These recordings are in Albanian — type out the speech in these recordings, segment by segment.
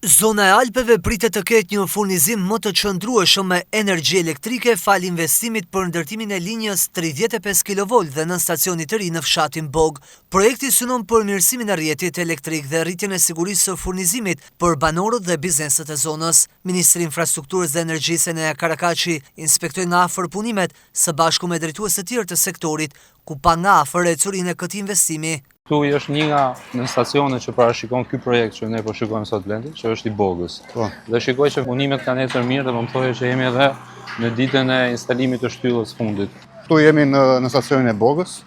Zona e Alpeve pritet të ketë një furnizim më të qëndrueshëm me energji elektrike fal investimit për ndërtimin e linjës 35 kV dhe nën stacionit të ri në fshatin Bog. Projekti synon përmirësimin e rrjetit elektrik dhe rritjen e sigurisë së furnizimit për banorët dhe bizneset e zonës. Ministri i Infrastrukturës dhe Energjisë Enea Karakaçi inspektoi nga afër punimet së bashku me drejtues të tjerë të sektorit, ku pa nga afër ecurinë e këtij investimi. Këtu është një nga në stacionet që parashikon ky projekt që ne po shikojmë sot Blendi, që është i Bogës. Dhe shikoj që punimet kanë ecur mirë dhe më thoje që jemi edhe në ditën e instalimit të shtyllës fundit. Këtu jemi në stacionin e Bogës.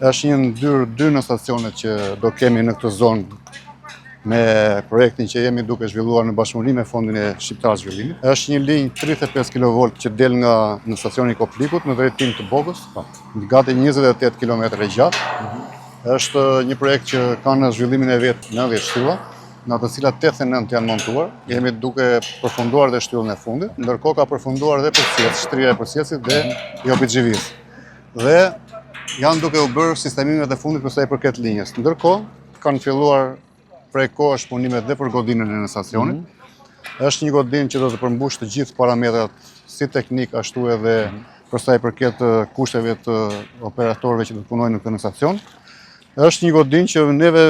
Është një ndër në stacionet që do kemi në këtë zonë me projektin që jemi duke zhvilluar në bashkëpunim me Fondin e Shqiptar Zhvillimit. Është një linjë 35 kV që del nga në stacionin Koplikut në drejtim të Bogës, gati 28 km e gjatë. Është një projekt që ka në zhvillimin e vetë 90 shtylla, në të cilat 89 janë montuar. Jemi duke përfunduar dhe shtyllën e fundit, ndërkohë ka përfunduar dhe përcjellës, shtrirja e përcjellësit dhe jopixhivis. Dhe janë duke u bërë sistemimet e fundit për sa i përket linjës. Ndërkohë kanë filluar prej kohësh punimet dhe për godinën e në stacionit. Është një godinë që do të përmbush të gjithë parametrat si teknik ashtu edhe për sa i përket kushteve të operatorëve që do të punojnë në këtë stacion. Është një godinë që neve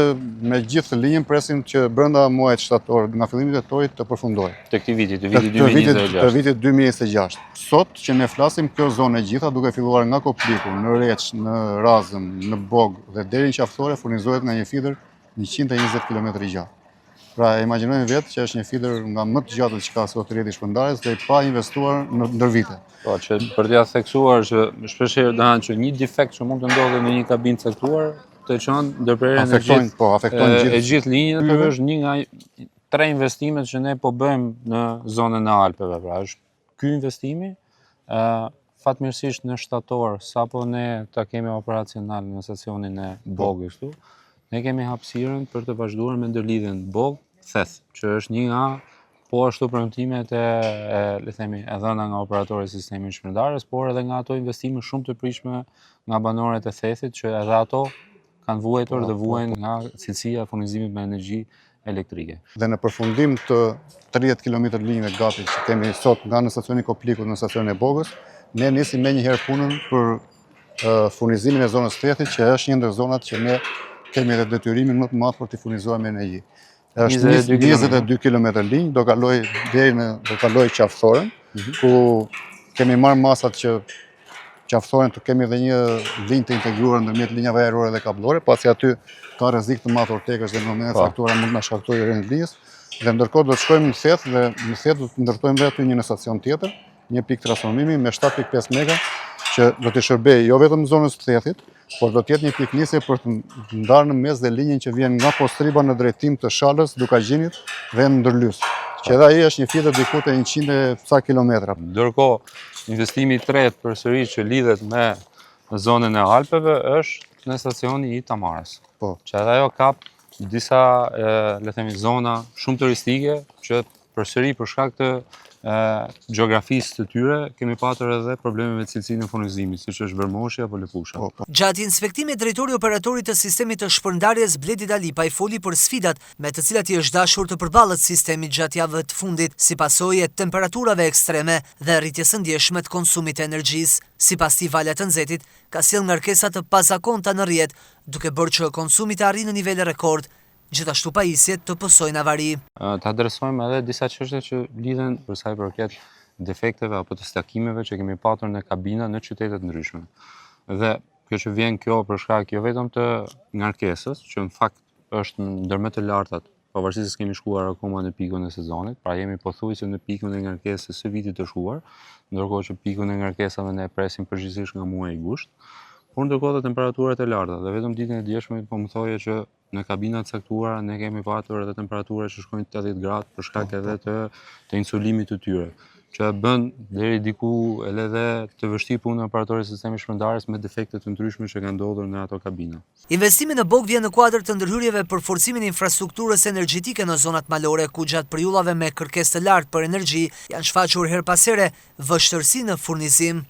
me gjithë linjën presim që brenda muajit shtator, nga fillimi i tetorit të përfundojë. Të këtij viti, të vitit 2026. Sot që ne flasim kjo zonë e gjitha duke filluar nga Kopliku, në Reç, në Razëm, në Bog dhe deri në Qaftore furnizohet nga një fider 120 km i gjatë. Pra imagjinojmë vetë që është një fider nga më të gjatë që ka sot rrjeti shpërndarjes dhe pa investuar ndër vite. Po, që për t'ia theksuar që shpeshherë dahan që një defekt që mund të ndodhë në një kabinë caktuar të çon ndërprerjen e gjithë linjën. Ky është një nga 3 investimet që ne po bëjmë në zonën e Alpeve. Pra është ky investimi, fatmirësisht në shtator, sapo ne ta kemi operacional në stacionin e Bogës këtu, ne kemi hapësirën për të vazhduar me ndërlidhjen Bog-Theth, që është një nga po ashtu premtimet le themi, e dhëna nga operatori i sistemit shpërndarjes, por edhe nga ato investime shumë të pritshme nga banorët e Thethit, që edhe ato kanë vuajtur dhe vuajnë nga cilësia e furnizimit me energji elektrike. Dhe në përfundim të 30 km linjëve gati që kemi sot nga në stacionin Koplikut në stacionin e Bogës, ne nisim me njëherë punën për furnizimin e zonës Thethit, që është një ndër zonat që ne kemi edhe detyrimin më të madh për të furnizuar me energji. Është 22 km linjë, do kaloj Qaftoren, ku kemi marrë masat që Qaftoren të kemi edhe një linjë të integruar ndërmjet linjave ajrore dhe kablore, pasi aty ka rrezik të madh ortekësh dhe në momentet caktuara mund na shkaktojë rënë të linjës. Dhe ndërkohë do të shkojmë në Theth dhe në Theth do të ndërtojmë aty një stacion tjetër, një pikë transformimi me 7.5 mega që do të shërbejë jo vetëm zonës së Thethit, por do të jetë një pikë nisje për të ndarë në mes dhe linjën që vjen nga Postriba në drejtim të Shalës, Dukagjinit dhe Ndërlys. Që edhe ai është një fider diku te 100 ca kilometra. Ndërkohë, investimi i tretë përsëri që lidhet me zonën e Alpeve është në stacioni i Tamarës. Po. Që edhe ajo ka disa le themi zona shumë turistike që përsëri për shkak të gjeografisë të tyre kemi patur edhe probleme me cilësinë e furnizimit, siç është Vermoshi apo Lepusha. Gjatë inspektimit, drejtori operatori të sistemit të shpërndarjes Bledi Dalipa i foli për sfidat me të cilat i është dashur të përballet sistemi gjatë javëve të fundit, si pasojë e temperaturave ekstreme dhe rritjes së ndjeshme të konsumit të energjisë. Sipas tij, vala të nxehtit ka sjellë ngarkesa të pazakonta në rrjet, duke bërë që konsumi të arrijë në nivele rekord. Gjithashtu pajisjet të pësojnë avari. Të adresojmë edhe disa çështje që lidhen për sa i përket defekteve apo të stakimeve që kemi patur në kabina në qytete të ndryshme. Dhe kjo që vjen kjo për shkak jo vetëm të ngarkesës, që në fakt është ndër më të lartat, pavarësisht se kemi shkuar akoma në pikun e sezonit, pra jemi pothuajse në pikun e ngarkesës së vitit të shkuar, ndërkohë që pikun e ngarkesave ne presim përgjithsisht nga muaji gusht. Por ndërkohë dhe temperaturat e larta, dhe vetëm ditën e djeshme po më thoje që në kabinat caktuara ne kemi patur edhe temperatura që shkojnë 80 gradë për shkak edhe të insulimit të tyre, që bën deri diku edhe të vështirë punën e operatorit të sistemit shpërndarjes me defekte të ndryshme që kanë ndodhur në ato kabina. Investimi në Bog vjen në kuadër të ndërhyrjeve për forcimin e infrastrukturës energjetike në zonat malore, ku gjatë periudhave me kërkesë të lartë për energji janë shfaqur her pas here vështirësi në furnizim.